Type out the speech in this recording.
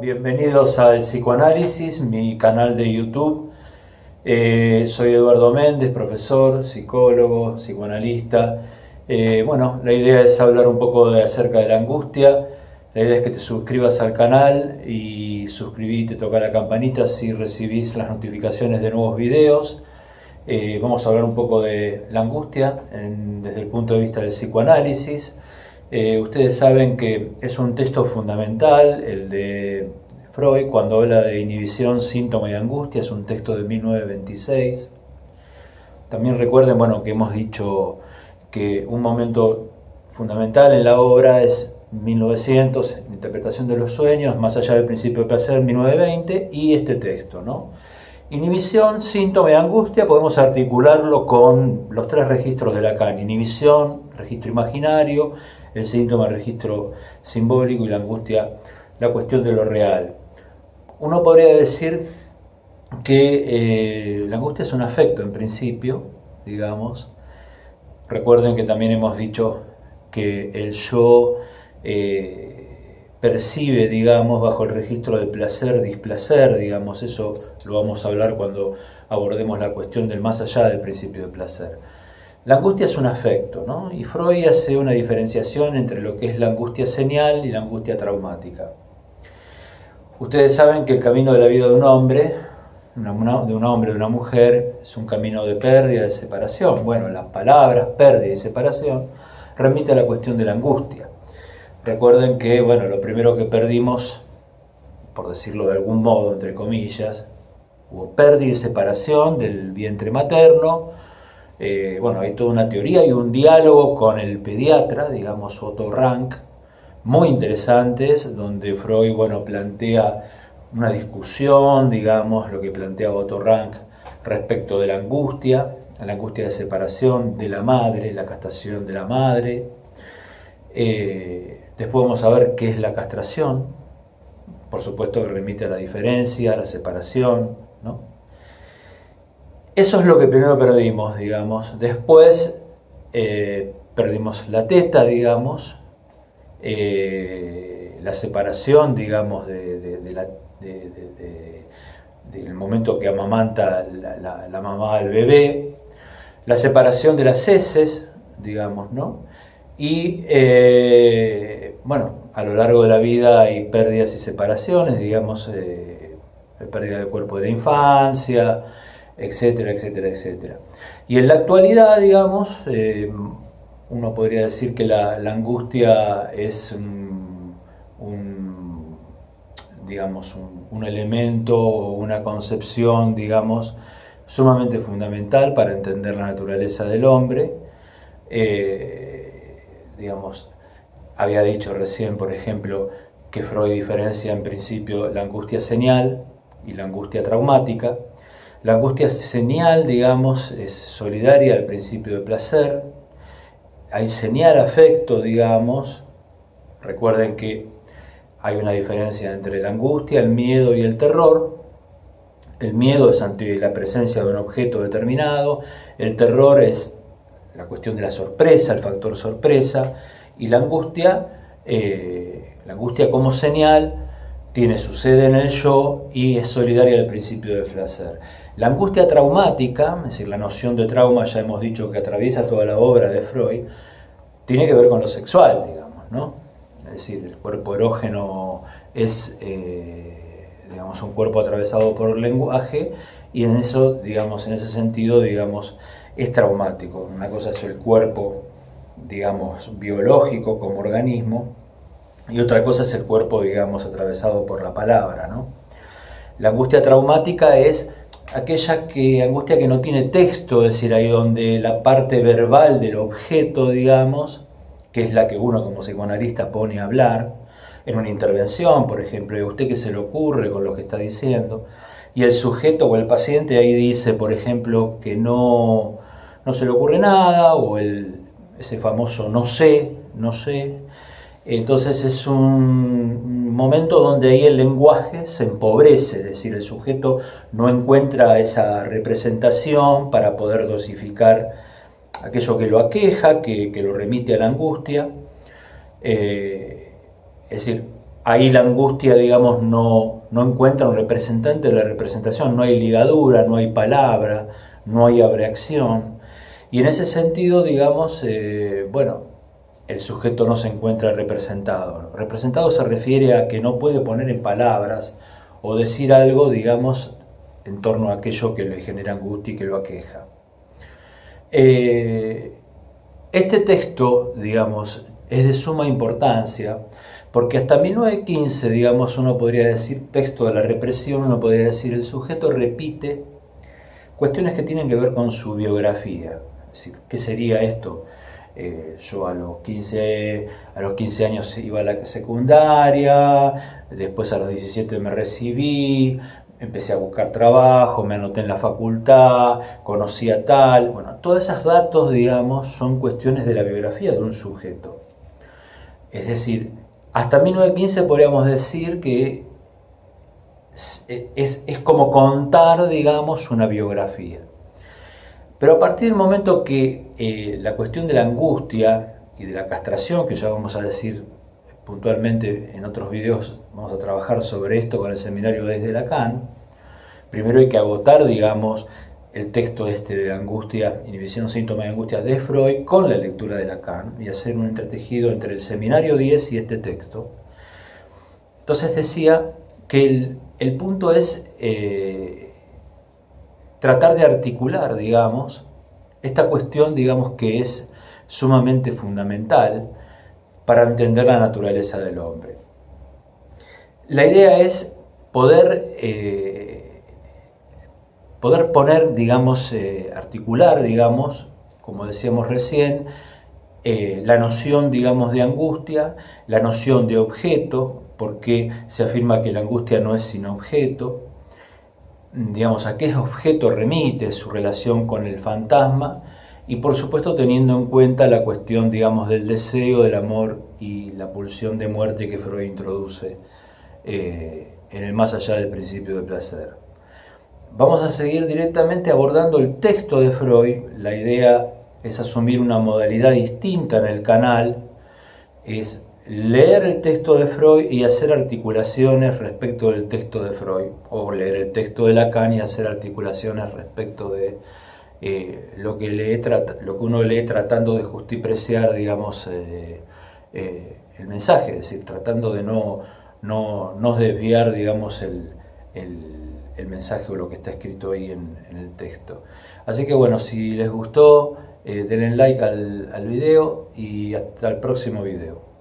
Bienvenidos al Psicoanálisis, mi canal de YouTube. Soy Eduardo Méndez, profesor, psicólogo, psicoanalista. La idea es hablar un poco acerca de la angustia. La idea es que te suscribas al canal y suscribite, toca la campanita si recibís las notificaciones de nuevos videos. Vamos a hablar un poco de la angustia desde el punto de vista del psicoanálisis. Ustedes saben que es un texto fundamental, el de Freud, cuando habla de inhibición, síntoma y angustia. Es un texto de 1926. También recuerden, que hemos dicho que un momento fundamental en la obra es 1900, interpretación de los sueños, más allá del principio de placer, 1920, y este texto, ¿no? Inhibición, síntoma y angustia, podemos articularlo con los tres registros de Lacan: inhibición, registro imaginario; el síntoma, registro simbólico; y la angustia, la cuestión de lo real. Uno podría decir que la angustia es un afecto en principio, digamos. Recuerden que también hemos dicho que el yo percibe, digamos, bajo el registro de placer, displacer, digamos. Eso lo vamos a hablar cuando abordemos la cuestión del más allá del principio de placer. La angustia es un afecto, ¿no? Y Freud hace una diferenciación entre lo que es la angustia señal y la angustia traumática. Ustedes saben que el camino de la vida de un hombre, de una mujer, es un camino de pérdida, de separación. Bueno, las palabras pérdida y separación remite a la cuestión de la angustia. Recuerden que, lo primero que perdimos, por decirlo de algún modo, entre comillas, hubo pérdida y separación del vientre materno. Hay toda una teoría y un diálogo con el pediatra, digamos, Otto Rank, muy interesantes, donde Freud, plantea una discusión, digamos, lo que plantea Otto Rank respecto de la angustia de separación de la madre, la castración de la madre. Después vamos a ver qué es la castración. Por supuesto que remite a la diferencia, a la separación, ¿no? Eso es lo que primero perdimos, digamos. Después perdimos la teta, digamos, la separación, digamos, del momento que amamanta la mamá al bebé, la separación de las heces, digamos, ¿no? Y a lo largo de la vida hay pérdidas y separaciones, digamos, pérdida del cuerpo de la infancia, etcétera, etcétera, etcétera. Y en la actualidad, digamos, uno podría decir que la angustia es un elemento o una concepción, digamos, sumamente fundamental para entender la naturaleza del hombre. Había dicho recién, por ejemplo, que Freud diferencia en principio la angustia señal y la angustia traumática. La angustia señal, digamos, es solidaria al principio de placer. Hay señal afecto, digamos. Recuerden que hay una diferencia entre la angustia, el miedo y el terror. El miedo es ante la presencia de un objeto determinado. El terror es la cuestión de la sorpresa, el factor sorpresa. Y la angustia como señal tiene su sede en el yo y es solidaria al principio del placer. La angustia traumática, es decir, la noción de trauma, ya hemos dicho que atraviesa toda la obra de Freud, tiene que ver con lo sexual, digamos, ¿no? Es decir, el cuerpo erógeno es, un cuerpo atravesado por el lenguaje, y en eso, digamos, en ese sentido, digamos, es traumático. Una cosa es el cuerpo, digamos, biológico como organismo, y otra cosa es el cuerpo, digamos, atravesado por la palabra, ¿no? La angustia traumática es aquella angustia que no tiene texto, es decir, ahí donde la parte verbal del objeto, digamos, que es la que uno como psicoanalista pone a hablar en una intervención, por ejemplo, ¿a usted qué se le ocurre con lo que está diciendo? Y el sujeto o el paciente ahí dice, por ejemplo, que no se le ocurre nada, o ese famoso no sé. Entonces es un momento donde ahí el lenguaje se empobrece, es decir, el sujeto no encuentra esa representación para poder dosificar aquello que lo aqueja, que lo remite a la angustia. Es decir, ahí la angustia, digamos, no encuentra un representante de la representación, no hay ligadura, no hay palabra, no hay abreacción. Y en ese sentido, digamos, bueno, el sujeto no se encuentra representado. Representado se refiere a que no puede poner en palabras o decir algo, digamos, en torno a aquello que le genera angustia y que lo aqueja. Este texto, digamos, es de suma importancia porque hasta 1915, digamos, uno podría decir, texto de la represión, uno podría decir, el sujeto repite cuestiones que tienen que ver con su biografía. Es decir, ¿qué sería esto? Yo a los 15 años iba a la secundaria, después a los 17 me recibí, empecé a buscar trabajo, me anoté en la facultad, conocí a tal. Bueno, todos esos datos, digamos, son cuestiones de la biografía de un sujeto. Es decir, hasta 1915 podríamos decir que es como contar, digamos, una biografía. Pero a partir del momento que la cuestión de la angustia y de la castración, que ya vamos a decir puntualmente en otros videos, vamos a trabajar sobre esto con el seminario desde Lacan, primero hay que agotar, digamos, el texto este de la angustia, inhibición, síntoma de angustia de Freud, con la lectura de Lacan, y hacer un entretejido entre el seminario 10 y este texto. Entonces decía que el punto es tratar de articular, digamos, esta cuestión, digamos, que es sumamente fundamental para entender la naturaleza del hombre. La idea es poder poner, digamos, articular, digamos, como decíamos recién, la noción, digamos, de angustia, la noción de objeto, porque se afirma que la angustia no es sino objeto, digamos, a qué objeto remite su relación con el fantasma, y por supuesto teniendo en cuenta la cuestión, digamos, del deseo, del amor y la pulsión de muerte que Freud introduce en el más allá del principio de placer. Vamos a seguir directamente abordando el texto de Freud. La idea es asumir una modalidad distinta en el canal, es leer el texto de Freud y hacer articulaciones respecto del texto de Freud, o leer el texto de Lacan y hacer articulaciones respecto de lo que uno lee tratando de justipreciar, digamos, el mensaje, es decir, tratando de no desviar, digamos, el mensaje o lo que está escrito ahí en el texto. Así que bueno, si les gustó, denle like al video y hasta el próximo video.